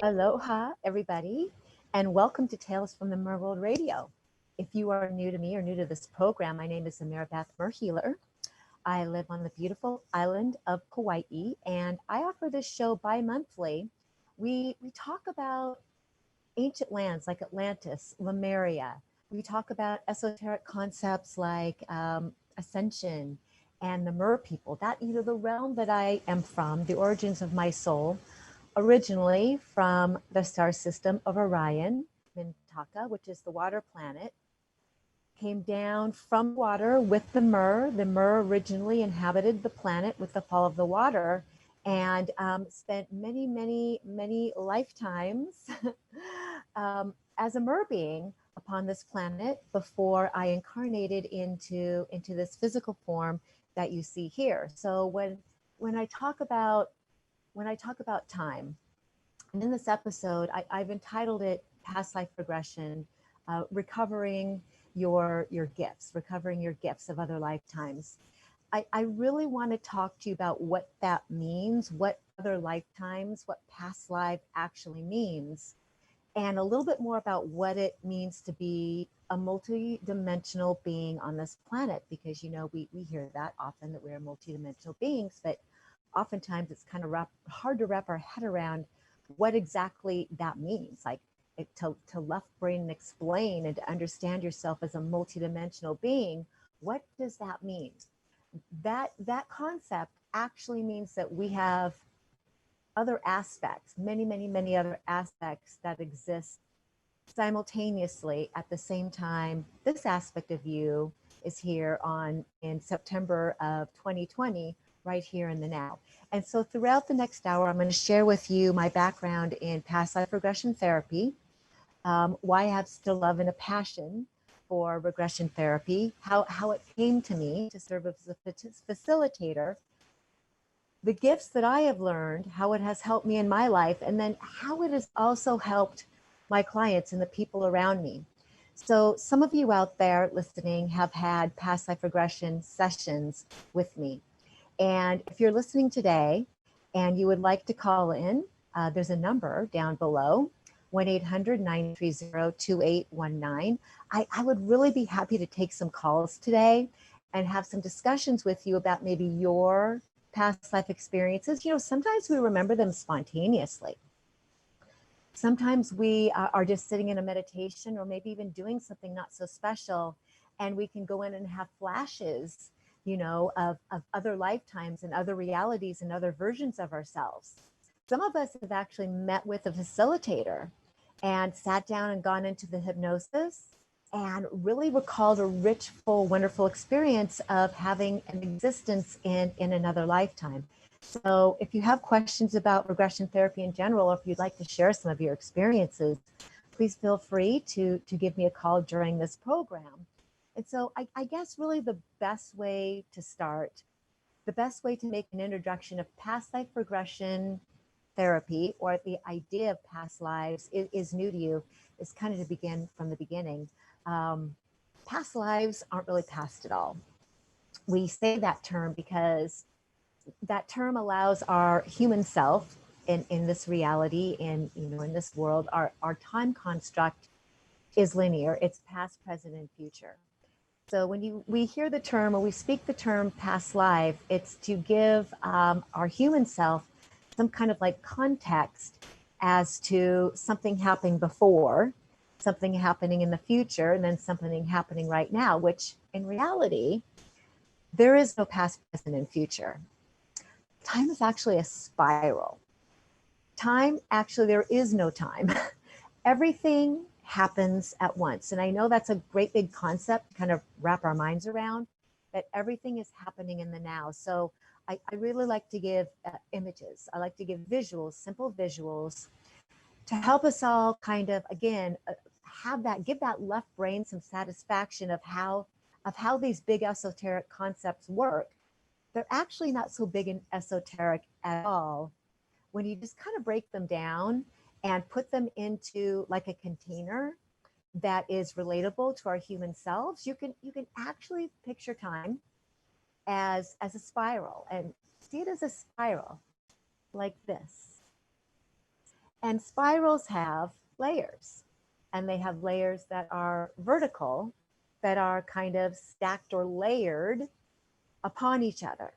Aloha, everybody, and welcome to Tales from the Merworld Radio. If you are new to me or new to this program, my name is Ameera Healer. I live on the beautiful island of Kauai, and I offer this show bi-monthly. We talk about ancient lands like Atlantis, Lemuria. We talk about esoteric concepts like ascension and the Mer people, that the realm that I am from, the origins of my soul, originally from the star system of Orion, Mintaka, which is the water planet, came down from water with the Mer. The Mer originally inhabited the planet with the fall of the water and spent many, many, many lifetimes as a Mer being upon this planet before I incarnated into this physical form that you see here. So when I talk about time, and in this episode, I've entitled it Past Life Regression, Recovering your gifts, recovering your gifts of other lifetimes. I really want to talk to you about what that means, what other lifetimes, what past life actually means, and a little bit more about what it means to be a multidimensional being on this planet, because we hear that often, that we're multidimensional beings, but oftentimes it's kind of hard to wrap our head around what exactly that means, like to left brain and explain and to understand yourself as a multidimensional being. What does that mean? That concept actually means that we have other aspects, many, many, many other aspects that exist simultaneously at the same time. This aspect of you is here in September of 2020, right here in the now. And so throughout the next hour, I'm going to share with you my background in past life regression therapy, why I have still love and a passion for regression therapy, how it came to me to serve as a facilitator, the gifts that I have learned, how it has helped me in my life, and then how it has also helped my clients and the people around me. So some of you out there listening have had past life regression sessions with me. And if you're listening today and you would like to call in, there's a number down below, 1-800-930-2819. I would really be happy to take some calls today and have some discussions with you about maybe your past life experiences. Sometimes we remember them spontaneously. Sometimes we are just sitting in a meditation or maybe even doing something not so special, and we can go in and have flashes of other lifetimes and other realities and other versions of ourselves. Some of us have actually met with a facilitator and sat down and gone into the hypnosis and really recalled a rich, full, wonderful experience of having an existence in another lifetime. So if you have questions about regression therapy in general, or if you'd like to share some of your experiences, please feel free to give me a call during this program. And so I guess really the best way to start, the best way to make an introduction of past life regression therapy, or the idea of past lives is new to you, is kind of to begin from the beginning. Past lives aren't really past at all. We say that term because that term allows our human self in this reality, in this world, our time construct is linear. It's past, present, and future. So when we hear the term, or we speak the term past life, it's to give our human self some kind of like context as to something happening before, something happening in the future, and then something happening right now, which in reality, there is no past, present, and future. Time is actually a spiral. There is no time. Everything happens at once. And I know that's a great big concept to kind of wrap our minds around, that everything is happening in the now. So I really like to give images. I like to give visuals, simple visuals, to help us all kind of, again, have that, give that left brain some satisfaction of how these big esoteric concepts work. They're actually not so big and esoteric at all when you just kind of break them down and put them into like a container that is relatable to our human selves. You can actually picture time as a spiral, and see it as a spiral like this. And spirals have layers, and they have layers that are vertical, that are kind of stacked or layered upon each other.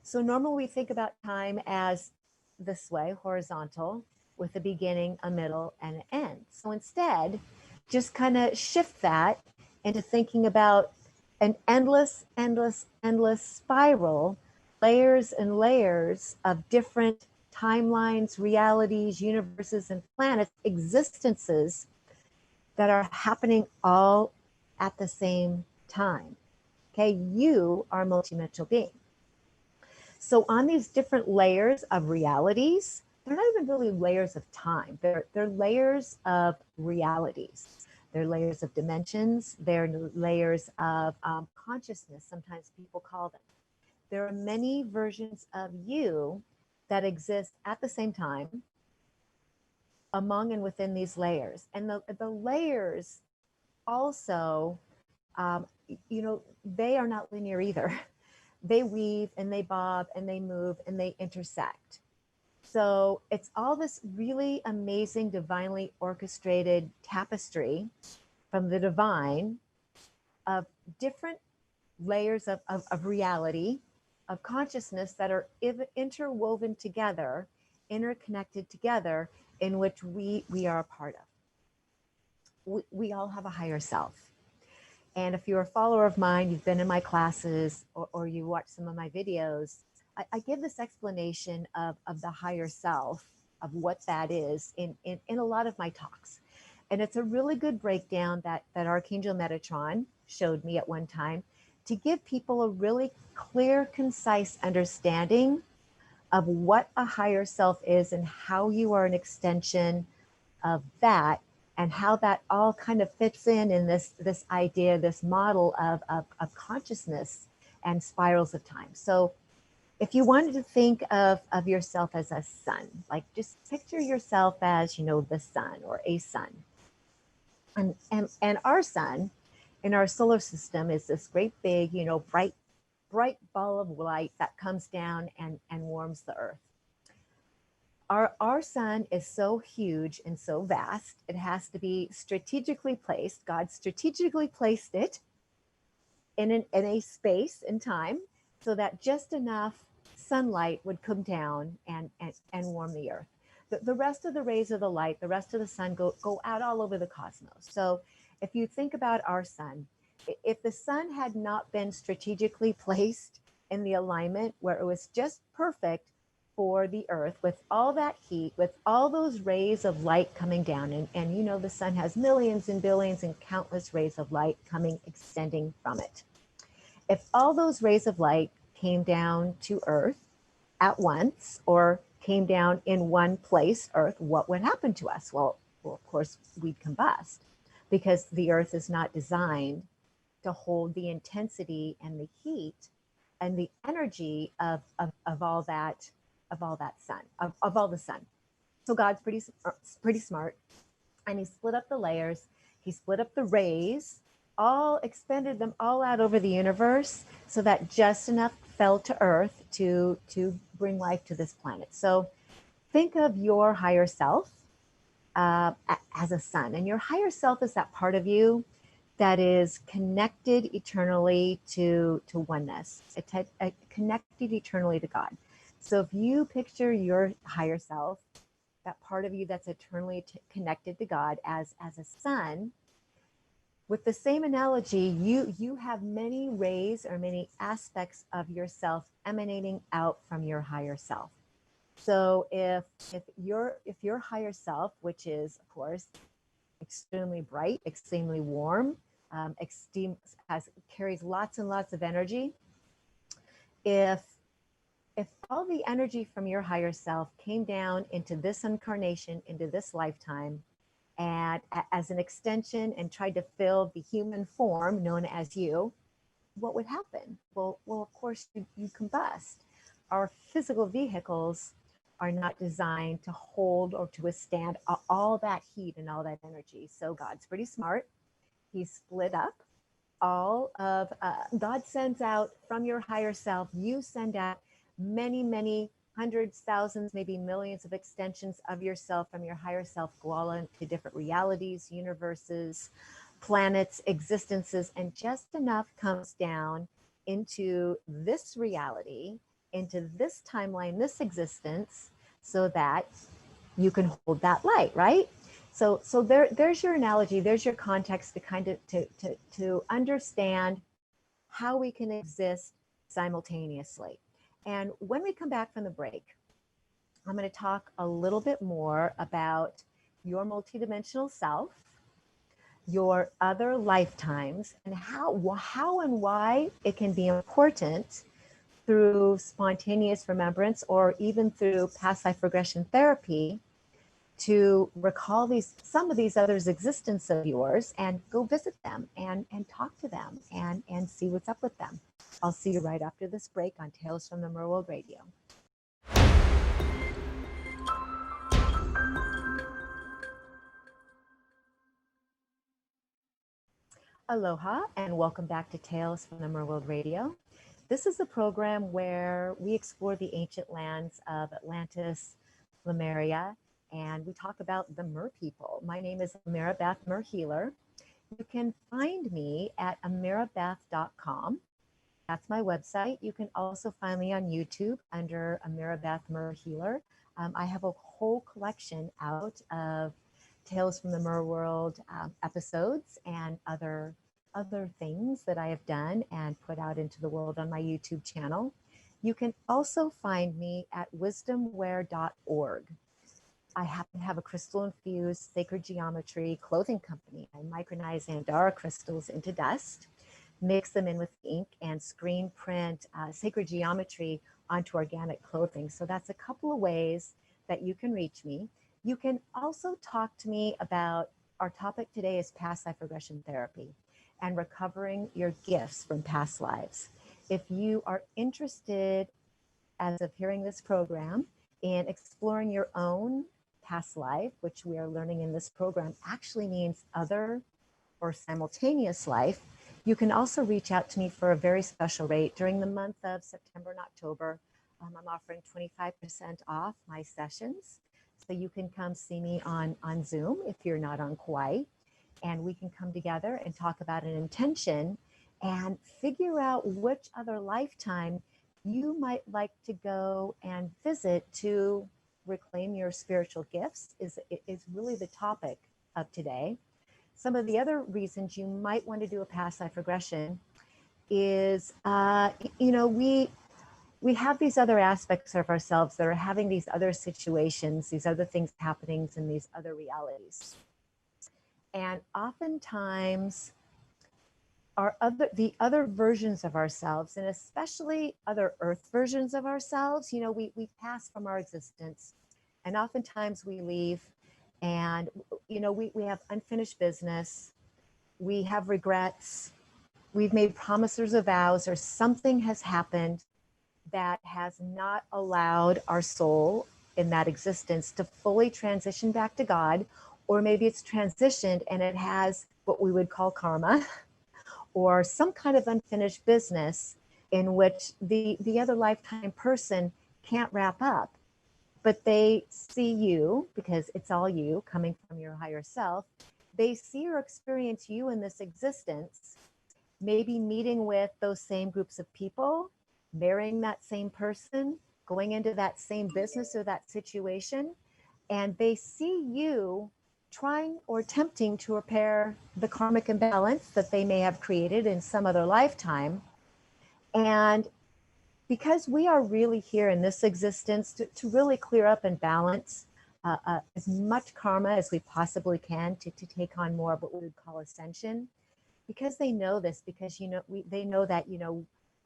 So normally we think about time as this way, horizontal, with a beginning, a middle, and an end. So instead, just kind of shift that into thinking about an endless, endless, endless spiral, layers and layers of different timelines, realities, universes, and planets, existences that are happening all at the same time. Okay, you are a multidimensional being. So on these different layers of realities, they're not even really layers of time. They're layers of realities. They're layers of dimensions. They're layers of consciousness, sometimes people call them. There are many versions of you that exist at the same time among and within these layers. And the layers also, they are not linear either. They weave and they bob and they move and they intersect. So it's all this really amazing, divinely orchestrated tapestry from the divine of different layers of reality, of consciousness that are interwoven together, interconnected together, in which we are a part of. We all have a higher self. And if you're a follower of mine, you've been in my classes, or you watch some of my videos, I give this explanation of the higher self, of what that is in a lot of my talks. And it's a really good breakdown that Archangel Metatron showed me at one time, to give people a really clear, concise understanding of what a higher self is and how you are an extension of that, and how that all kind of fits in this idea, this model of consciousness and spirals of time. So if you wanted to think of yourself as a sun, like just picture yourself as, the sun or a sun. And our sun in our solar system is this great big, bright ball of light that comes down and warms the earth. Our sun is so huge and so vast, it has to be strategically placed. God strategically placed it in a space and time so that just enough sunlight would come down and warm the earth. The rest of the rays of the light, the rest of the sun go out all over the cosmos. So if you think about our sun, if the sun had not been strategically placed in the alignment where it was just perfect for the earth, with all that heat, with all those rays of light coming down, and the sun has millions and billions and countless rays of light coming, extending from it. If all those rays of light came down to earth at once, or came down in one place, earth, what would happen to us? Well, of course, we'd combust, because the earth is not designed to hold the intensity and the heat and the energy of all that sun, of all the sun. So God's pretty smart, and he split up the layers. He split up the rays, all expended them all out over the universe, so that just enough fell to earth to bring life to this planet. So think of your higher self as a sun, and your higher self is that part of you that is connected eternally to oneness, connected eternally to God. So if you picture your higher self, that part of you that's eternally connected to God, as a sun, with the same analogy, you have many rays or many aspects of yourself emanating out from your higher self. So if your higher self, which is of course extremely bright, extremely warm, carries lots and lots of energy, if all the energy from your higher self came down into this incarnation, into this lifetime, and as an extension and tried to fill the human form known as you, what would happen? Well, of course, you combust. Our physical vehicles are not designed to hold or to withstand all that heat and all that energy. So God's pretty smart. He split up all of, God sends out from your higher self, you send out many, many hundreds, thousands, maybe millions of extensions of yourself from your higher self, go all into different realities, universes, planets, existences, and just enough comes down into this reality, into this timeline, this existence, so that you can hold that light, right? So there's your analogy, there's your context to kind of to understand how we can exist simultaneously. And when we come back from the break, I'm going to talk a little bit more about your multidimensional self, your other lifetimes, and how and why it can be important through spontaneous remembrance or even through past life regression therapy to recall some of these others' existence of yours and go visit them and talk to them and see what's up with them. I'll see you right after this break on Tales from the Merworld Radio. Aloha and welcome back to Tales from the Merworld Radio. This is a program where we explore the ancient lands of Atlantis, Lemuria, and we talk about the Mer people. My name is Ameera Beth Mer Healer. You can find me at ameerabeth.com. That's my website. You can also find me on YouTube under Ameera Beth Mer Healer. I have a whole collection out of Tales from the Mer World episodes and other things that I have done and put out into the world on my YouTube channel. You can also find me at wisdomware.org. I happen to have a crystal infused sacred geometry clothing company. I micronize Andara crystals into dust, mix them in with ink, and screen print sacred geometry onto organic clothing. So that's a couple of ways that you can reach me. You can also talk to me about, our topic today is past life regression therapy and recovering your gifts from past lives. If you are interested, as of hearing this program, in exploring your own past life, which we are learning in this program actually means other or simultaneous life, you can also reach out to me for a very special rate. During the month of September and October, I'm offering 25% off my sessions. So you can come see me on Zoom if you're not on Kauai, and we can come together and talk about an intention and figure out which other lifetime you might like to go and visit to reclaim your spiritual gifts is really the topic of today. Some of the other reasons you might want to do a past life regression is, we have these other aspects of ourselves that are having these other situations, these other things happening in these other realities. And oftentimes the other versions of ourselves, and especially other earth versions of ourselves, we pass from our existence, and oftentimes we leave, and we have unfinished business, we have regrets, we've made promises or vows, or something has happened that has not allowed our soul in that existence to fully transition back to God, or maybe it's transitioned and it has what we would call karma or some kind of unfinished business in which the other lifetime person can't wrap up, but they see you, because it's all you coming from your higher self. They see or experience you in this existence, maybe meeting with those same groups of people, marrying that same person, going into that same business or that situation, and they see you trying or attempting to repair the karmic imbalance that they may have created in some other lifetime. And because we are really here in this existence to really clear up and balance as much karma as we possibly can to take on more of what we would call ascension, because they know this, because they know that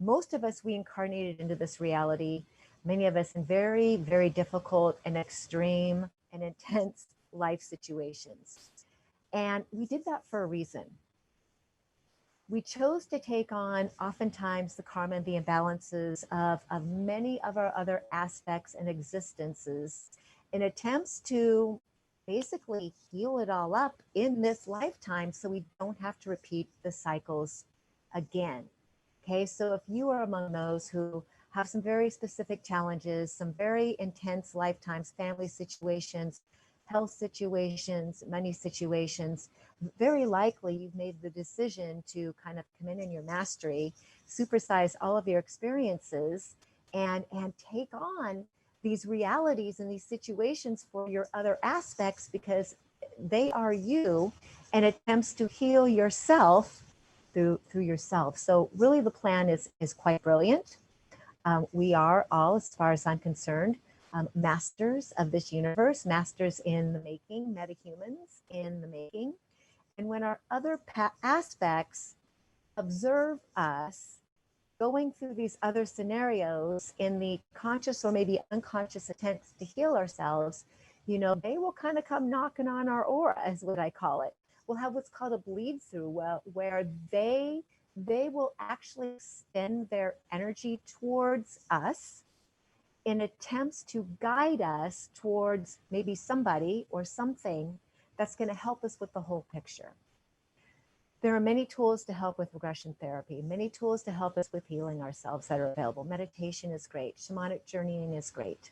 most of us, we incarnated into this reality, many of us in very, very difficult and extreme and intense life situations. And we did that for a reason. We chose to take on oftentimes the karma and the imbalances of many of our other aspects and existences in attempts to basically heal it all up in this lifetime so we don't have to repeat the cycles again. Okay, so if you are among those who have some very specific challenges, some very intense lifetimes, family situations, health situations, money situations, very likely you've made the decision to kind of come in your mastery, supersize all of your experiences, and take on these realities and these situations for your other aspects because they are you, and attempts to heal yourself through yourself. So really the plan is quite brilliant. We are all, as far as I'm concerned, masters of this universe, masters in the making, metahumans in the making. And when our other aspects observe us going through these other scenarios in the conscious or maybe unconscious attempts to heal ourselves, you know, they will kind of come knocking on our aura, is what I call it. We'll have what's called a bleed through, where they will actually extend their energy towards us in attempts to guide us towards maybe somebody or something that's going to help us with the whole picture. There are many tools to help with regression therapy, many tools to help us with healing ourselves that are available. Meditation is great. Shamanic journeying is great.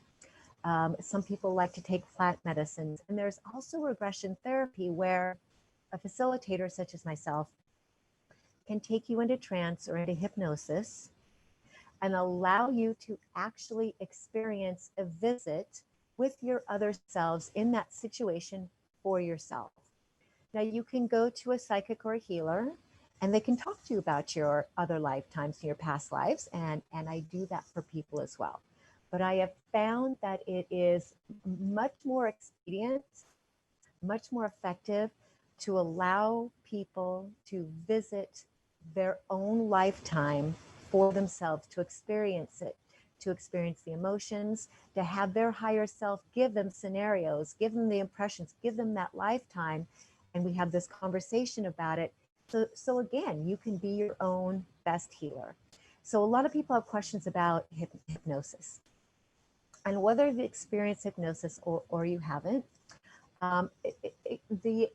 Some people like to take plant medicines. And there's also regression therapy where a facilitator such as myself can take you into trance or into hypnosis and allow you to actually experience a visit with your other selves in that situation for yourself. Now, you can go to a psychic or a healer, and they can talk to you about your other lifetimes and your past lives, and I do that for people as well. But I have found that it is much more expedient, much more effective to allow people to visit their own lifetime for themselves, to experience it, to experience the emotions, to have their higher self give them scenarios, give them the impressions, give them that lifetime, and we have this conversation about it. So again, you can be your own best healer. So a lot of people have questions about hypnosis and whether you've experienced hypnosis or you haven't. The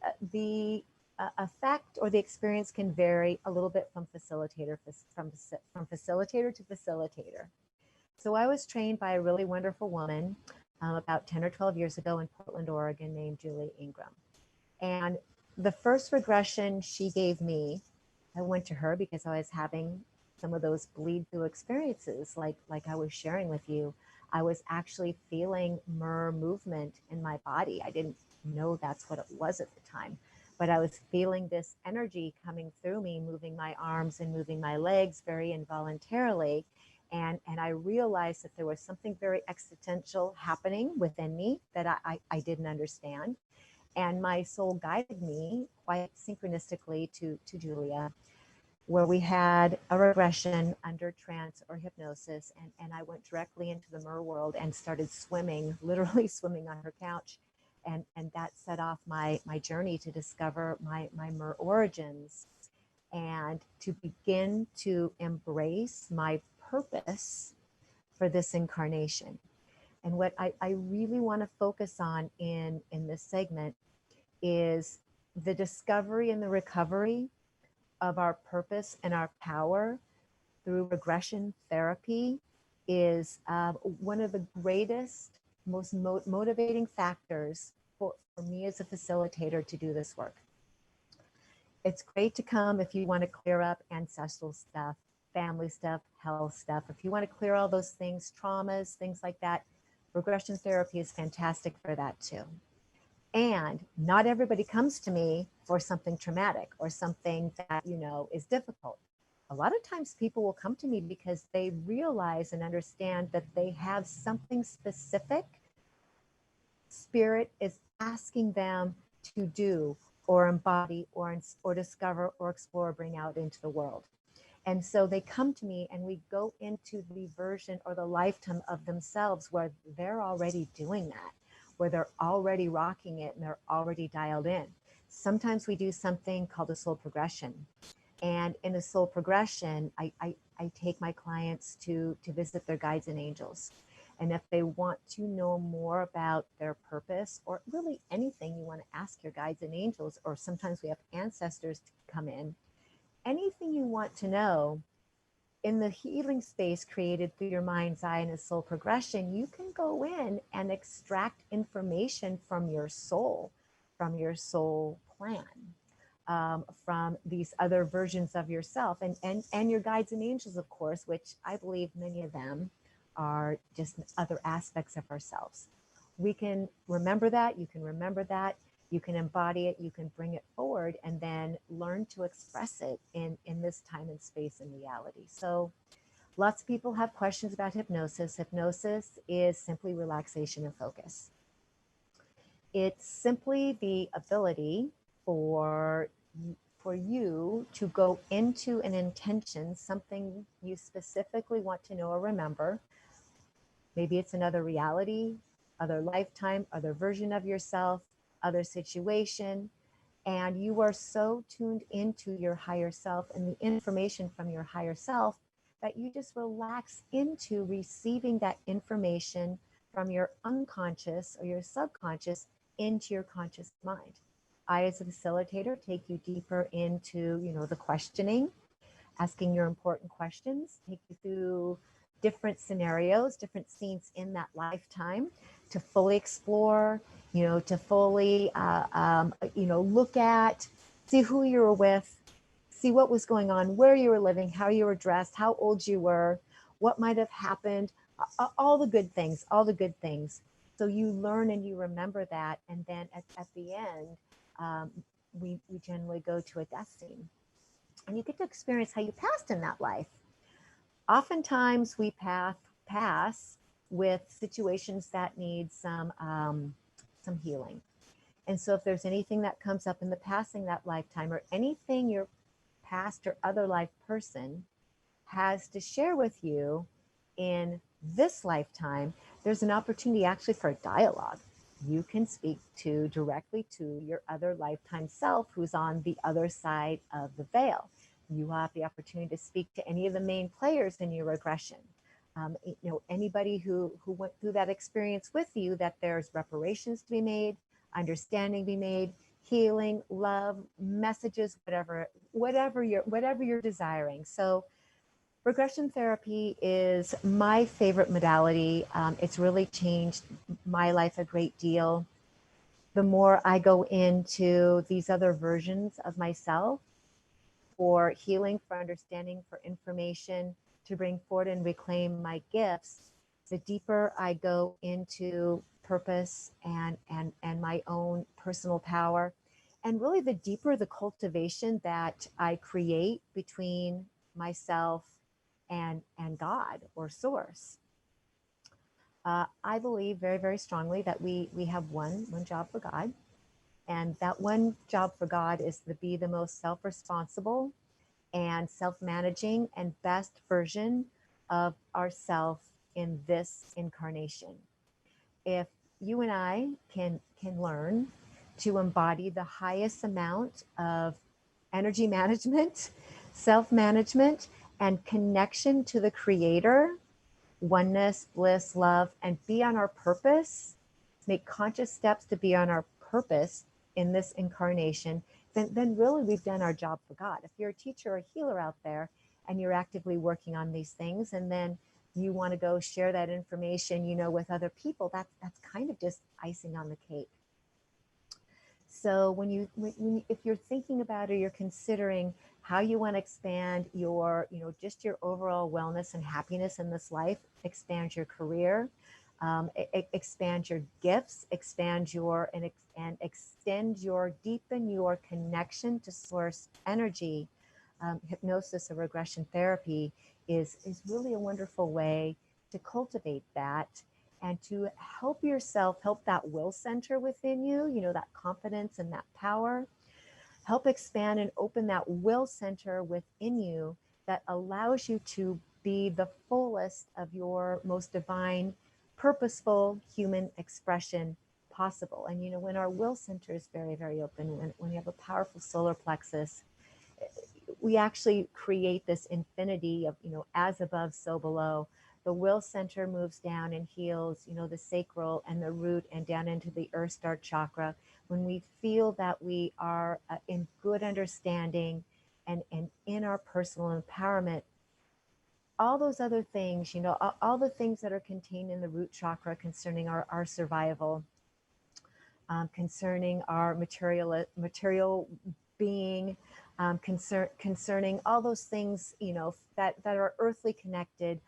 effect or the experience can vary a little bit from facilitator to facilitator. So I was trained by a really wonderful woman about 10 or 12 years ago in Portland, Oregon, named Julie Ingram. And the first regression she gave me, I went to her because I was having some of those bleed through experiences like I was sharing with you. I was actually feeling movement in my body. I didn't know that's what it was at the time, but I was feeling this energy coming through me, moving my arms and moving my legs very involuntarily. And I realized that there was something very existential happening within me that I didn't understand. And my soul guided me quite synchronistically to Julia, where we had a regression under trance or hypnosis. And I went directly into the mer world and started swimming, literally swimming on her couch. And that set off my journey to discover my mer origins and to begin to embrace my purpose for this incarnation. And what I really want to focus on in this segment is the discovery and the recovery of our purpose and our power through regression therapy is one of the greatest, most motivating factors for me as a facilitator to do this work. It's great to come if you want to clear up ancestral stuff, family stuff, health stuff. If you want to clear all those things, traumas, things like that, regression therapy is fantastic for that too. And not everybody comes to me for something traumatic or something that, you know, is difficult. A lot of times people will come to me because they realize and understand that they have something specific spirit is asking them to do or embody or discover or explore, bring out into the world. And so they come to me and we go into the version or the lifetime of themselves where they're already doing that, where they're already rocking it and they're already dialed in. Sometimes we do something called a soul progression. And in a soul progression, I take my clients to visit their guides and angels. And if they want to know more about their purpose, or really anything you want to ask your guides and angels, or sometimes we have ancestors to come in, anything you want to know in the healing space created through your mind's eye and a soul progression, you can go in and extract information from your soul plan, from these other versions of yourself, and your guides and angels, of course, which I believe many of them are just other aspects of ourselves. We can remember that, you can remember that, you can embody it, you can bring it forward, and then learn to express it in this time and space and reality. So lots of people have questions about hypnosis. Hypnosis is simply relaxation and focus. It's simply the ability for you to go into an intention, something you specifically want to know or remember. Maybe it's another reality, other lifetime, other version of yourself, other situation, and you are so tuned into your higher self and the information from your higher self that you just relax into receiving that information from your unconscious or your subconscious into your conscious mind. I, as a facilitator, take you deeper into, the questioning, asking your important questions, take you through different scenarios, different scenes in that lifetime to fully explore, to fully, look at, see who you were with, see what was going on, where you were living, how you were dressed, how old you were, what might have happened, all the good things, So you learn and you remember that. And then at the end, we generally go to a death scene. And you get to experience how you passed in that life. Oftentimes we pass with situations that need some healing. And so if there's anything that comes up in the passing that lifetime, or anything your past or other life person has to share with you in this lifetime, there's an opportunity actually for a dialogue. You can speak directly to your other lifetime self who's on the other side of the veil. You have the opportunity to speak to any of the main players in your regression. Anybody who went through that experience with you, that there's reparations to be made, understanding be made, healing, love, messages, whatever you're desiring. So regression therapy is my favorite modality. It's really changed my life a great deal. The more I go into these other versions of myself for healing, for understanding, for information, to bring forward and reclaim my gifts, the deeper I go into purpose and my own personal power, and really the deeper the cultivation that I create between myself and God or source. I believe very, very strongly that we have one job for God. And that one job for God is to be the most self-responsible and self-managing and best version of ourself in this incarnation. If you and I can learn to embody the highest amount of energy management, self-management, and connection to the Creator, oneness, bliss, love, and be on our purpose, make conscious steps to be on our purpose in this incarnation, then really we've done our job for God. If you're a teacher or a healer out there and you're actively working on these things, and then you want to go share that information, with other people, that's kind of just icing on the cake. So when if you're thinking about, or you're considering how you want to expand your, just your overall wellness and happiness in this life, expand your career, expand your gifts, expand your, and extend your, deepen your connection to source energy, hypnosis or regression therapy is really a wonderful way to cultivate that, and to help yourself, help that will center within you, that confidence and that power, help expand and open that will center within you that allows you to be the fullest of your most divine, purposeful human expression possible. And, you know, when our will center is very, very open, when you have a powerful solar plexus, we actually create this infinity of, you know, as above, so below. The will center moves down and heals, you know, the sacral and the root and down into the earth star chakra. When we feel that we are in good understanding and in our personal empowerment, all those other things, you know, all the things that are contained in the root chakra concerning our survival, concerning our material being, concerning all those things, you know, that are earthly connected,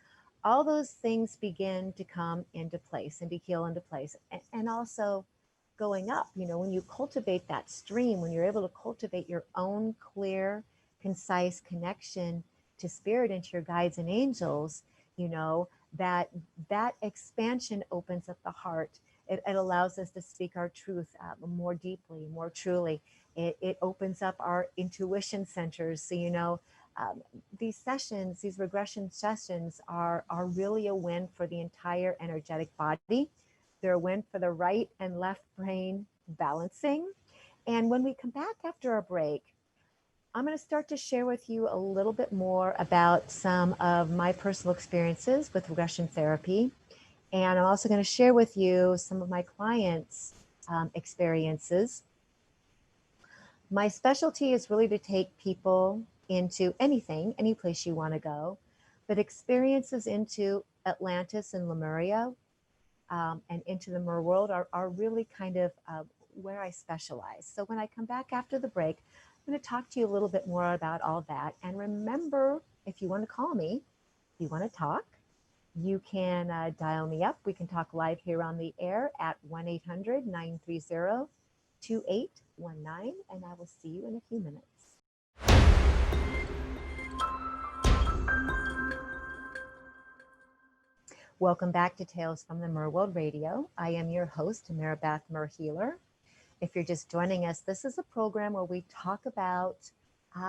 all those things begin to come into place and be healed into place. And also going up, you know, when you cultivate that stream, when you're able to cultivate your own clear, concise connection to spirit and to your guides and angels, you know, that expansion opens up the heart. It allows us to speak our truth more deeply, more truly. It opens up our intuition centers. So, you know, these sessions, these regression sessions are really a win for the entire energetic body. They're a win for the right and left brain balancing. And when we come back after our break, I'm going to start to share with you a little bit more about some of my personal experiences with regression therapy. And I'm also going to share with you some of my clients' experiences. My specialty is really to take people into anything, any place you want to go, but experiences into Atlantis and Lemuria and into the Mer world are really kind of where I specialize. So when I come back after the break, I'm going to talk to you a little bit more about all that. And remember, if you want to call me, if you want to talk, you can dial me up. We can talk live here on the air at 1-800-930-2819, and I will see you in a few minutes. Welcome back to Tales from the Mer World Radio. I am your host, Ameera Mer Healer. If you're just joining us, this is a program where we talk about,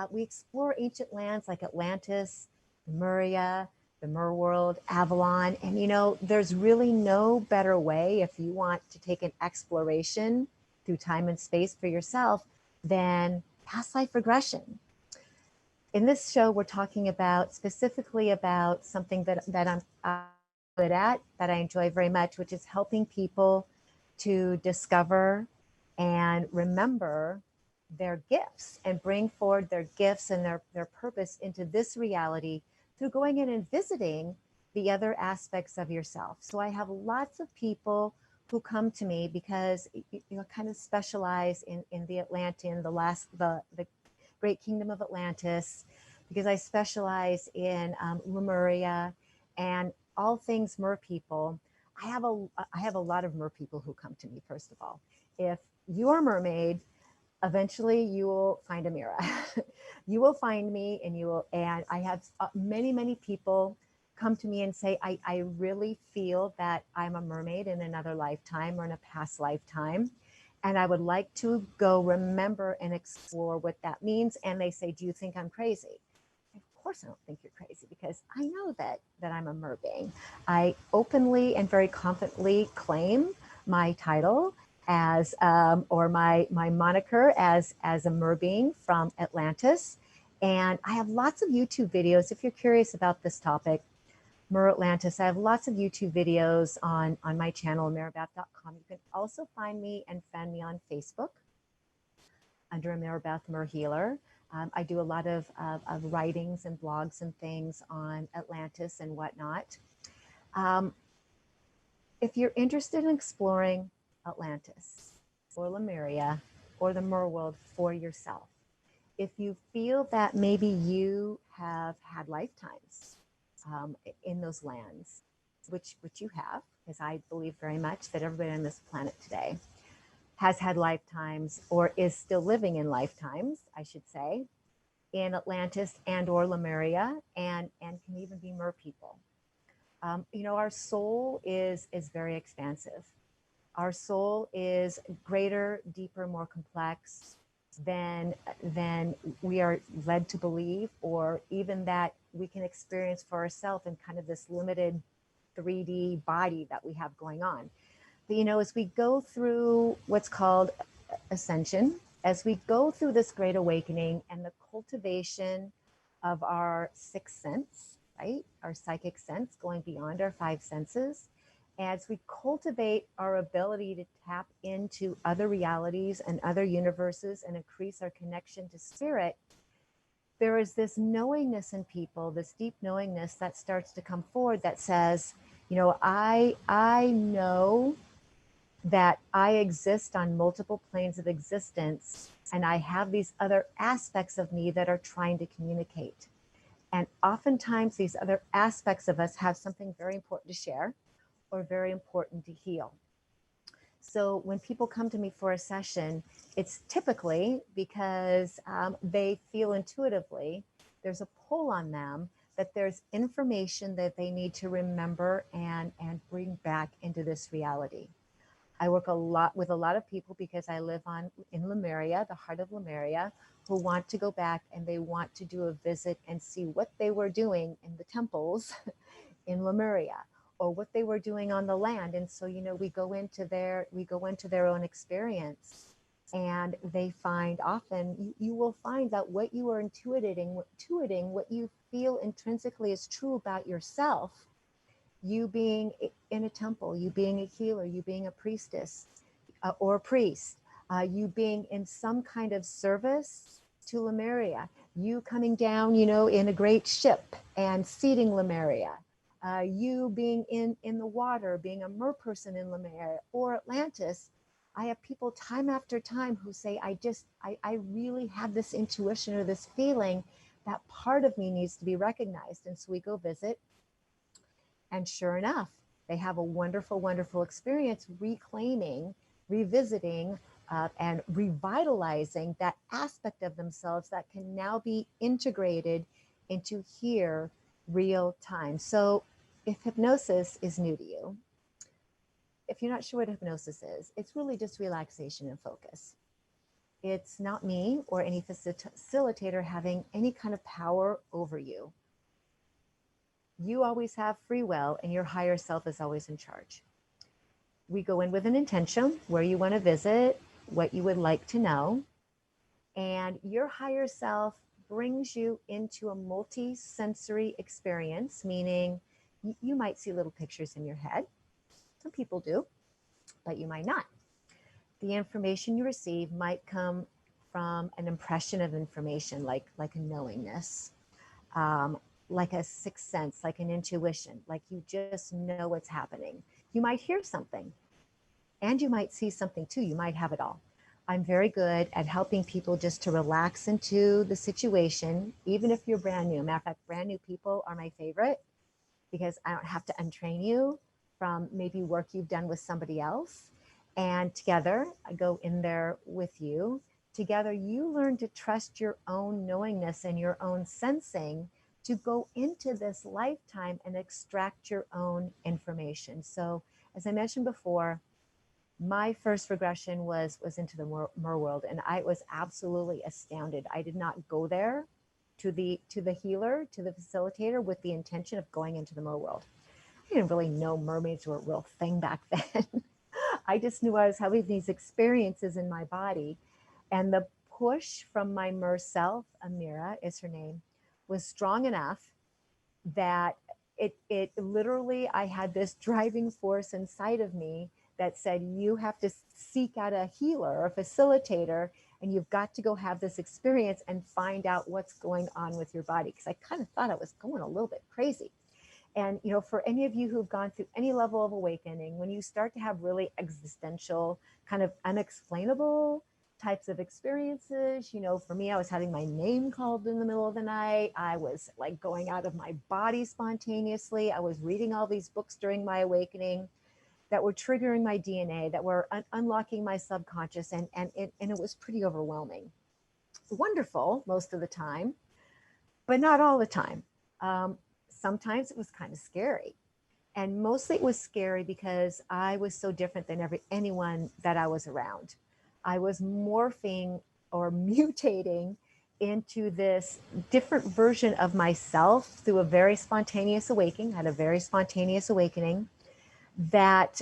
we explore ancient lands like Atlantis, Lemuria, the Mer world, Avalon. And you know, there's really no better way if you want to take an exploration through time and space for yourself than past life regression. In this show, we're talking about specifically about something that I'm good at, that I enjoy very much, which is helping people to discover and remember their gifts and bring forward their gifts and their purpose into this reality through going in and visiting the other aspects of yourself. So I have lots of people who come to me because you know, kind of specialize in the Atlantean, the great kingdom of Atlantis, because I specialize in Lemuria and all things Mer people. I have a lot of Mer people who come to me. First of all, if you are a mermaid, eventually you will find Ameera. You will find me, and I have many people come to me and say, I really feel that I'm a mermaid in another lifetime or in a past lifetime. And I would like to go remember and explore what that means. And they say, do you think I'm crazy? Of course I don't think you're crazy, because I know that I'm a mer being. I openly and very confidently claim my title as, or my moniker as a mer being from Atlantis. And I have lots of YouTube videos. If you're curious about this topic, Mer Atlantis, I have lots of YouTube videos on my channel, ameerabath.com. You can also find me and friend me on Facebook under Ameera Mer Healer. I do a lot of writings and blogs and things on Atlantis and whatnot. If you're interested in exploring Atlantis or Lemuria or the Mer world for yourself, if you feel that maybe you have had lifetimes in those lands, which you have, because I believe very much that everybody on this planet today has had lifetimes or is still living in lifetimes, I should say, in Atlantis and or Lemuria, and can even be Mer people. You know, our soul is very expansive. Our soul is greater, deeper, more complex than we are led to believe, or even that we can experience for ourselves in kind of this limited 3D body that we have going on. you know, as we go through what's called ascension, as we go through this great awakening and the cultivation of our sixth sense, right? Our psychic sense, going beyond our five senses, as we cultivate our ability to tap into other realities and other universes and increase our connection to spirit, there is this knowingness in people, this deep knowingness that starts to come forward that says, you know, I know that I exist on multiple planes of existence, and I have these other aspects of me that are trying to communicate. And oftentimes these other aspects of us have something very important to share or very important to heal. So when people come to me for a session, it's typically because they feel intuitively there's a pull on them, that there's information that they need to remember and bring back into this reality. I work a lot with a lot of people because I live in Lemuria, the heart of Lemuria, who want to go back and they want to do a visit and see what they were doing in the temples in Lemuria, or what they were doing on the land. And so, you know, we go into their own experience, and they find often, you will find that what you are intuiting, what you feel intrinsically is true about yourself, you being in a temple, you being a healer, you being a priestess or a priest, you being in some kind of service to Lemuria, you coming down, you know, in a great ship and seeding Lemuria, you being in the water, being a merperson in Lemuria or Atlantis. I have people time after time who say, I really have this intuition or this feeling that part of me needs to be recognized. And so we go visit. And sure enough, they have a wonderful, wonderful experience reclaiming, revisiting, and revitalizing that aspect of themselves that can now be integrated into here real time. So if hypnosis is new to you, if you're not sure what hypnosis is, it's really just relaxation and focus. It's not me or any facilitator having any kind of power over you. You always have free will, and your higher self is always in charge. We go in with an intention, where you want to visit, what you would like to know, and your higher self brings you into a multi-sensory experience, meaning you might see little pictures in your head. Some people do, but you might not. The information you receive might come from an impression of information, like a knowingness, like a sixth sense, like an intuition, like you just know what's happening. You might hear something, and you might see something too. You might have it all. I'm very good at helping people just to relax into the situation, even if you're brand new. Matter of fact, brand new people are my favorite because I don't have to untrain you from maybe work you've done with somebody else. And together, I go in there with you. Together, you learn to trust your own knowingness and your own sensing to go into this lifetime and extract your own information. So as I mentioned before, my first regression was into the Mer world, and I was absolutely astounded. I did not go there to the healer, to the facilitator, with the intention of going into the Mer world. I didn't really know mermaids were a real thing back then. I just knew I was having these experiences in my body, and the push from my Mer self, Ameera is her name, was strong enough that it literally, I had this driving force inside of me that said, you have to seek out a healer or a facilitator, and you've got to go have this experience and find out what's going on with your body. Because I kind of thought I was going a little bit crazy. And, you know, for any of you who've gone through any level of awakening, when you start to have really existential, kind of unexplainable types of experiences, you know, for me, I was having my name called in the middle of the night. I was like going out of my body spontaneously. I was reading all these books during my awakening that were triggering my DNA, that were unlocking my subconscious, and it was pretty overwhelming. Wonderful most of the time, but not all the time. Sometimes it was kind of scary. And mostly it was scary because I was so different than anyone that I was around. I was morphing or mutating into this different version of myself through a very spontaneous awakening. I had a very spontaneous awakening that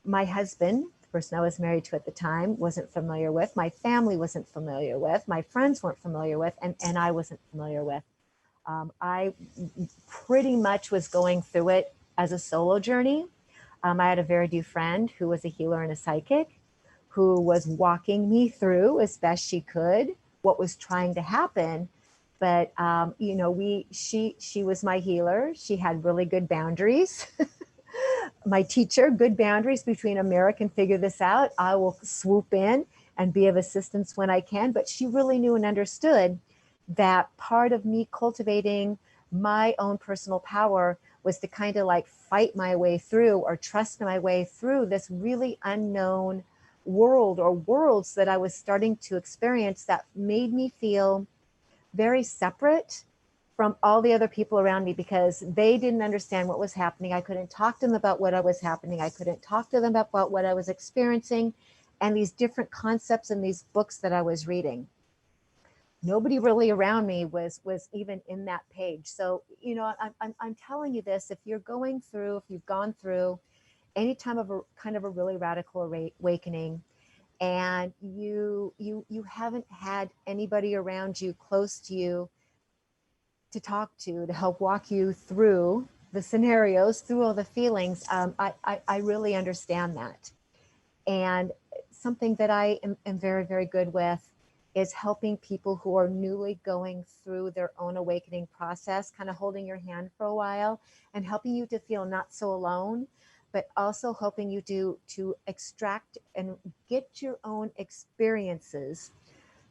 my husband, the person I was married to at the time, wasn't familiar with. My family wasn't familiar with. My friends weren't familiar with, and I wasn't familiar with. I pretty much was going through it as a solo journey. I had a very dear friend who was a healer and a psychic who was walking me through as best she could what was trying to happen. But you know, she was my healer. She had really good boundaries. My teacher, good boundaries between Ameera can figure this out. I will swoop in and be of assistance when I can. But she really knew and understood that part of me cultivating my own personal power was to kind of like fight my way through or trust my way through this really unknown world or worlds that I was starting to experience that made me feel very separate from all the other people around me because they didn't understand what was happening. I couldn't talk to them about what was happening. I couldn't talk to them about what I was experiencing and these different concepts in these books that I was reading. Nobody really around me was even in that page. So, you know, I'm telling you this, if you're going through, if you've gone through any time of a kind of a really radical awakening, and you haven't had anybody around you close to you to talk to help walk you through the scenarios, through all the feelings, I really understand that. And something that I am very, very good with is helping people who are newly going through their own awakening process, kind of holding your hand for a while and helping you to feel not so alone, but also helping you to extract and get your own experiences,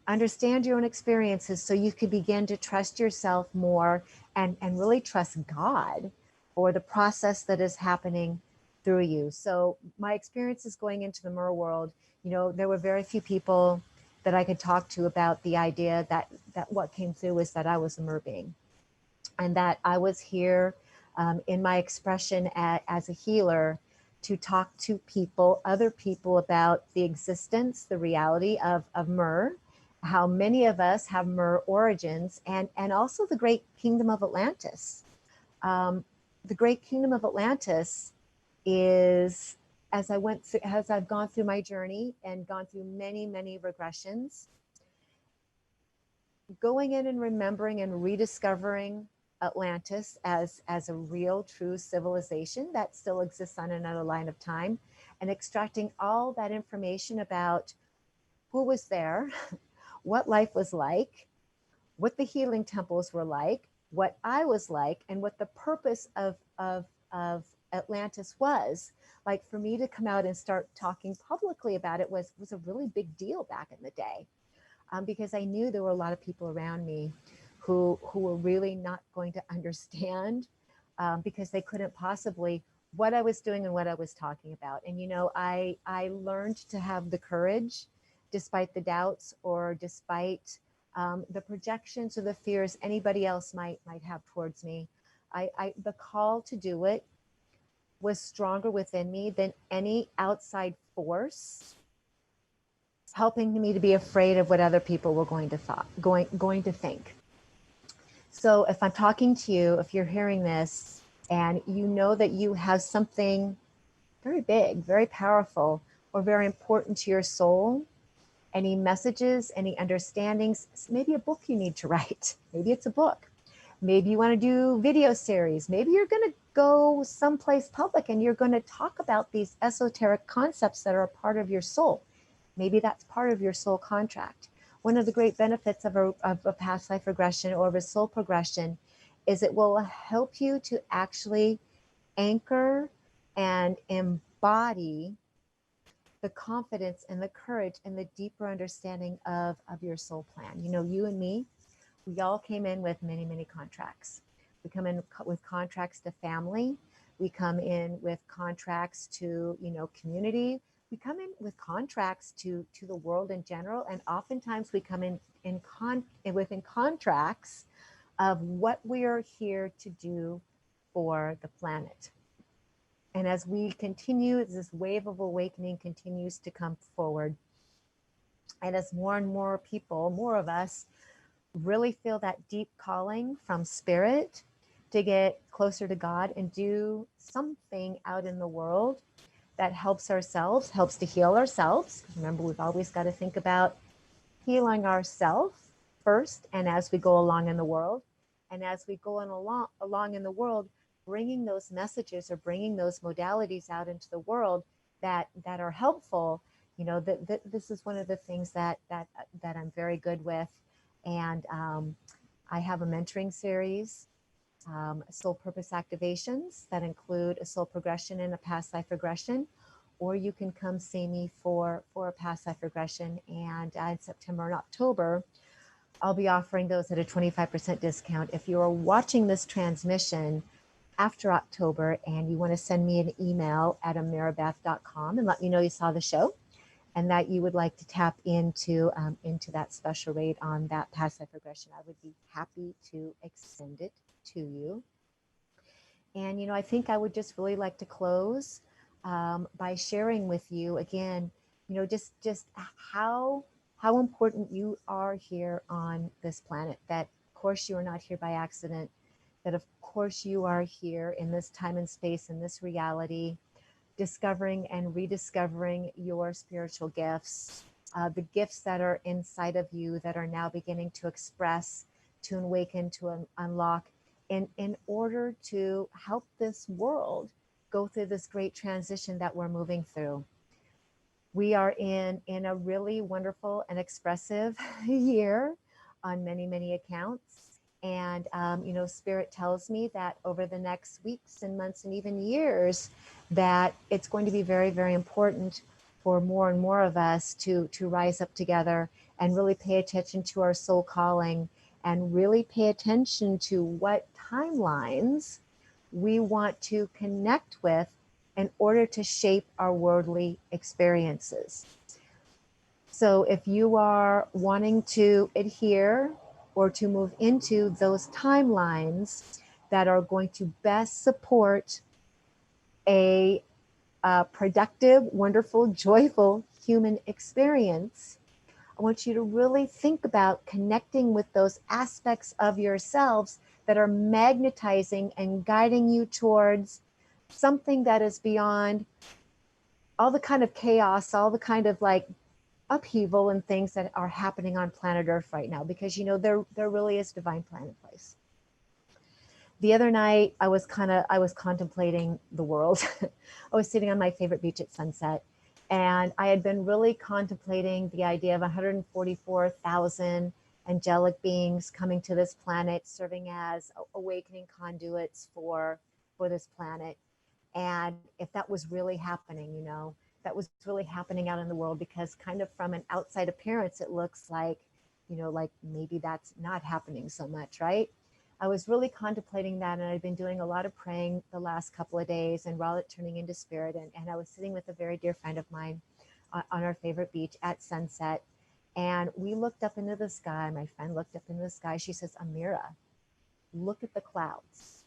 understand your own experiences so you can begin to trust yourself more and really trust God or the process that is happening through you. So my experiences going into the Mer world, you know, there were very few people that I could talk to about the idea that what came through was that I was a Mer being and that I was here in my expression as a healer to talk to people, other people about the existence, the reality of Mer, how many of us have Mer origins, and also the great kingdom of Atlantis. The great kingdom of Atlantis is, as I've gone through my journey and gone through many, many regressions, going in and remembering and rediscovering Atlantis as a real, true civilization that still exists on another line of time, and extracting all that information about who was there, what life was like, what the healing temples were like, what I was like, and what the purpose of Atlantis was. Like for me to come out and start talking publicly about it was a really big deal back in the day. Because I knew there were a lot of people around me who were really not going to understand because they couldn't possibly what I was doing and what I was talking about. And, you know, I learned to have the courage, despite the doubts or despite the projections or the fears anybody else might have towards me. The call to do it was stronger within me than any outside force helping me to be afraid of what other people were going to think. So if I'm talking to you, if you're hearing this and you know that you have something very big, very powerful, or very important to your soul, any messages, any understandings, maybe a book you need to write, maybe it's a book, maybe you want to do video series, maybe you're going to go someplace public and you're going to talk about these esoteric concepts that are a part of your soul. Maybe that's part of your soul contract. One of the great benefits of a past life regression or of a soul progression is it will help you to actually anchor and embody the confidence and the courage and the deeper understanding of your soul plan. You know, you and me, we all came in with many, many contracts. We come in with contracts to family. We come in with contracts to, you know, community. We come in with contracts to the world in general, and oftentimes we come in within contracts of what we are here to do for the planet. And as we continue, as this wave of awakening continues to come forward, and as more and more people, more of us, really feel that deep calling from spirit to get closer to God and do something out in the world, that helps ourselves, helps to heal ourselves. Remember, we've always got to think about healing ourselves first, and as we go along in the world, and as we go along in the world, bringing those messages or bringing those modalities out into the world that are helpful. You know, that this is one of the things that I'm very good with, and I have a mentoring series, soul purpose activations that include a soul progression and a past life regression, or you can come see me for a past life regression. And in September and October, I'll be offering those at a 25% discount. If you are watching this transmission after October and you want to send me an email at ameerabeth.com and let me know you saw the show and that you would like to tap into that special rate on that past life regression, I would be happy to extend it to you. And, you know, I think I would just really like to close by sharing with you again, you know, just how important you are here on this planet. That, of course, you are not here by accident. That, of course, you are here in this time and space, in this reality, discovering and rediscovering your spiritual gifts, the gifts that are inside of you that are now beginning to express, to awaken, to unlock, in order to help this world go through this great transition that we're moving through. We are in a really wonderful and expressive year on many, many accounts. And, you know, Spirit tells me that over the next weeks and months and even years, that it's going to be very, very important for more and more of us to rise up together and really pay attention to our soul calling and really pay attention to what timelines we want to connect with in order to shape our worldly experiences. So if you are wanting to adhere or to move into those timelines that are going to best support a productive, wonderful, joyful human experience, I want you to really think about connecting with those aspects of yourselves that are magnetizing and guiding you towards something that is beyond all the kind of chaos, all the kind of like upheaval and things that are happening on planet Earth right now, because, you know, there really is divine plan in place. The other night, I was contemplating the world. I was sitting on my favorite beach at sunset, and I had been really contemplating the idea of 144,000 angelic beings coming to this planet, serving as awakening conduits for this planet. And if that was really happening, you know, that was really happening out in the world, because kind of from an outside appearance, it looks like, you know, like maybe that's not happening so much, right? I was really contemplating that, and I'd been doing a lot of praying the last couple of days and while it turning into spirit. And I was sitting with a very dear friend of mine on our favorite beach at sunset. And we looked up into the sky. My friend looked up into the sky. She says, Ameera, look at the clouds.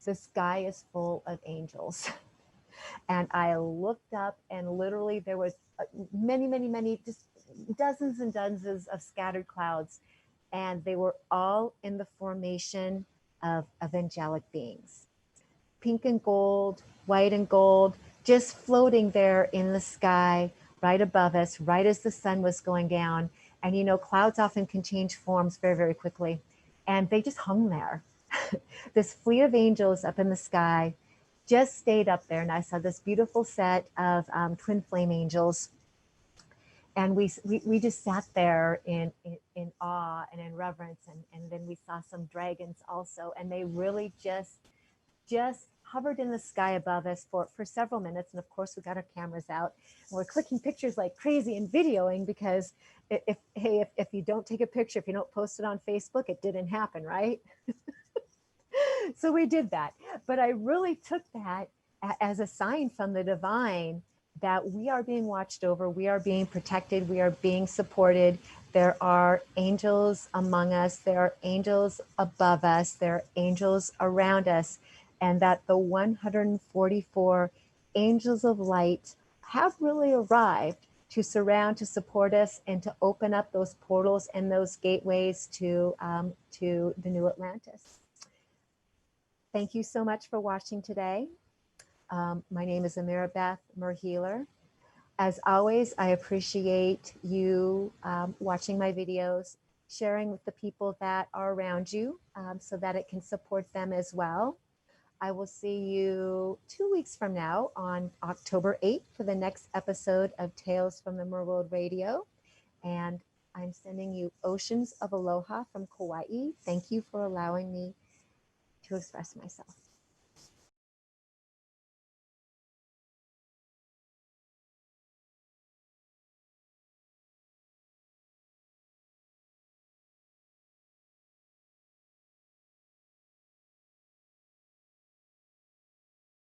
The sky is full of angels. And I looked up, and literally there was many, just dozens and dozens of scattered clouds. And they were all in the formation of angelic beings. Pink and gold, white and gold, just floating there in the sky, right above us, right as the sun was going down. And, you know, clouds often can change forms very, very quickly. And they just hung there. This fleet of angels up in the sky just stayed up there. And I saw this beautiful set of twin flame angels. And we just sat there in awe and in reverence. And then we saw some dragons also. And they really just hovered in the sky above us for several minutes. And of course, we got our cameras out and we're clicking pictures like crazy and videoing, because if you don't take a picture, if you don't post it on Facebook, it didn't happen, right? So we did that. But I really took that as a sign from the divine that we are being watched over, we are being protected, we are being supported. There are angels among us, there are angels above us, there are angels around us, and that the 144 angels of light have really arrived to surround, to support us, and to open up those portals and those gateways to the new Atlantis. Thank you so much for watching today. My name is Ameera Beth Merhealer. As always, I appreciate you watching my videos, sharing with the people that are around you so that it can support them as well. I will see you 2 weeks from now on October 8th for the next episode of Tales from the Merworld Radio. And I'm sending you oceans of aloha from Kauai. Thank you for allowing me to express myself.